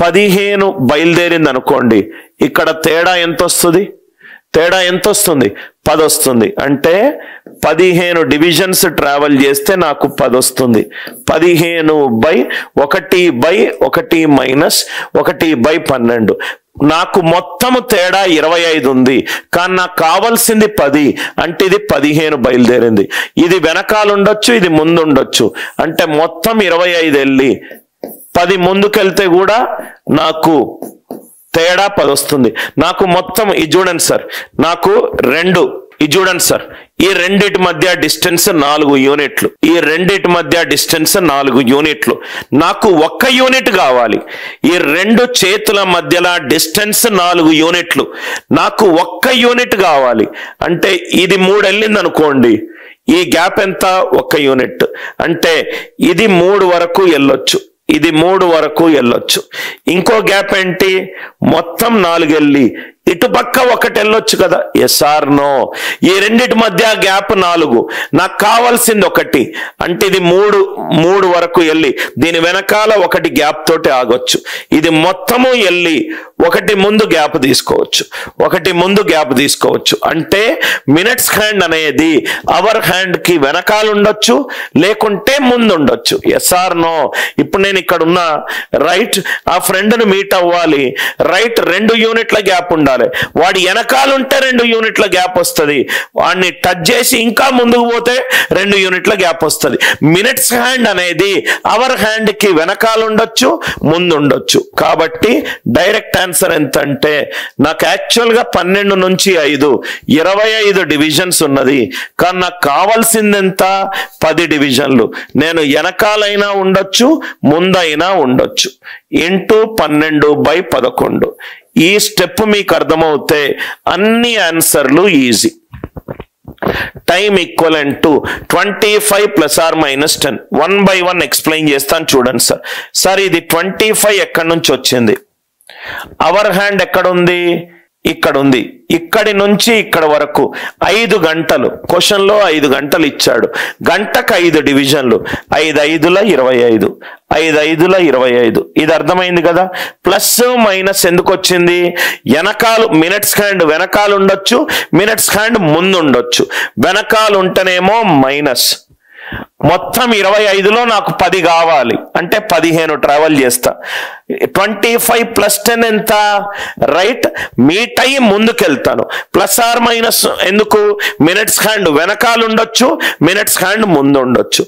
15 బయలుదేరింది అనుకోండి, ఇక్కడ తేడా ఎంత వస్తుంది? 10 వస్తుంది. అంటే 15 డివిజన్స్ ట్రావెల్ చేస్తే నాకు 10 వస్తుంది. 15/1/1 మైనస్ 1/12. నాకు మొత్తము తేడా 25 ఉంది, కానీ నాకు కావాల్సింది 10. అంటే ఇది 15 బయలుదేరింది. ఇది వెనకాల ఉండొచ్చు, ఇది ముందు ఉండొచ్చు. అంటే మొత్తం 25 వెళ్ళి 10 ముందుకెళ్తే కూడా నాకు తేడా 10 వస్తుంది. నాకు మొత్తం ఇది చూడండి సార్, నాకు ఇది చూడండి సార్, ఈ రెండిటి మధ్య డిస్టెన్స్ 4 యూనిట్లు. ఈ రెండిటి మధ్య డిస్టెన్స్ 4 యూనిట్లు. నాకు 1 యూనిట్ కావాలి. ఈ రెండు చేతుల మధ్యలో డిస్టెన్స్ 4 యూనిట్లు. నాకు 1 యూనిట్ కావాలి. అంటే ఇది 3 వెళ్ళింది అనుకోండి, ఈ గ్యాప్ ఎంత? 1 యూనిట్. అంటే ఇది 3 వరకు వెళ్ళొచ్చు, ఇది 3 వరకు వెళ్ళొచ్చు. ఇంకో గ్యాప్ ఏంటి? మొత్తం 4 వెళ్ళి ఇటు పక్క 1 వెళ్ళొచ్చు కదా. Yes or no? ఈ రెండిటి మధ్య గ్యాప్ 4, నాకు కావాల్సింది 1. అంటే ఇది 3 వరకు వెళ్ళి దీని వెనకాల 1 గ్యాప్ తోటి ఆగొచ్చు. ఇది మొత్తము వెళ్ళి 1 ముందు గ్యాప్ తీసుకోవచ్చు, 1 ముందు గ్యాప్ తీసుకోవచ్చు. అంటే మినిట్స్ హ్యాండ్ అనేది అవర్ హ్యాండ్ కి వెనకాల ఉండొచ్చు, లేకుంటే ముందు ఉండొచ్చు. Yes or no? ఇప్పుడు నేను ఇక్కడ ఉన్న రైట్, ఆ ఫ్రెండ్ ను మీట్ అవ్వాలి, రైట్ 2 యూనిట్ల గ్యాప్ ఉండాలి. వాడి వెనకాల ఉంటే 2 యూనిట్ల గ్యాప్ వస్తుంది. వాడిని టచ్ చేసి ఇంకా ముందుకు పోతే 2 యూనిట్ల గ్యాప్ వస్తుంది. మినిట్స్ హ్యాండ్ అనేది అవర్ హ్యాండ్ కి వెనకాల ఉండొచ్చు, ముందు ఉండొచ్చు. కాబట్టి డైరెక్ట్ ఆన్సర్ ఎంత అంటే, నాకు యాక్చువల్ గా 12 నుంచి 5 25 డివిజన్స్ ఉన్నది, కానీ నాకు కావాల్సింది ఎంత? 10 డివిజన్లు. నేను వెనకాలైనా ఉండొచ్చు, ముందైనా ఉండొచ్చు. ఇంటూ 12/11. ఈ స్టెప్ మీకు అర్థమవుతే అన్ని ఆన్సర్లు easy. Time equivalent to 25 ± 10. 1 by 1 explain చేస్తాను చూడండి సార్. సార్ ఇది 25 ఎక్కడి నుంచి వచ్చింది? అవర్ హ్యాండ్ ఎక్కడ ఉంది? ఇక్కడ ఉంది. ఇక్కడి నుంచి ఇక్కడ వరకు 5 గంటలు. క్వశ్చన్ లో 5 గంటలు ఇచ్చాడు. గంటకు 5 డివిజన్లు. 5 5ల 25, 5 5ల 25. ఇది అర్థమైంది కదా? ప్లస్ మైనస్ ఎందుకు వచ్చింది? వెనకాల మినిట్స్ హ్యాండ్ వెనకాల ఉండొచ్చు, మినిట్స్ హ్యాండ్ ముందు ఉండొచ్చు. వెనకాల ఉంటేనేమో మైనస్. మొత్తం 25లో నాకు 10 కావాలి, అంటే 15 ట్రావెల్ చేస్తా. 25 + 10 ఎంత? రైట్, మీట్ అయ్యి ముందుకెళ్తాను. ప్లస్ ఆర్ మైనస్ ఎందుకు? మినిట్స్ హ్యాండ్ వెనకాల ఉండొచ్చు, మినిట్స్ హ్యాండ్ ముందు ఉండొచ్చు.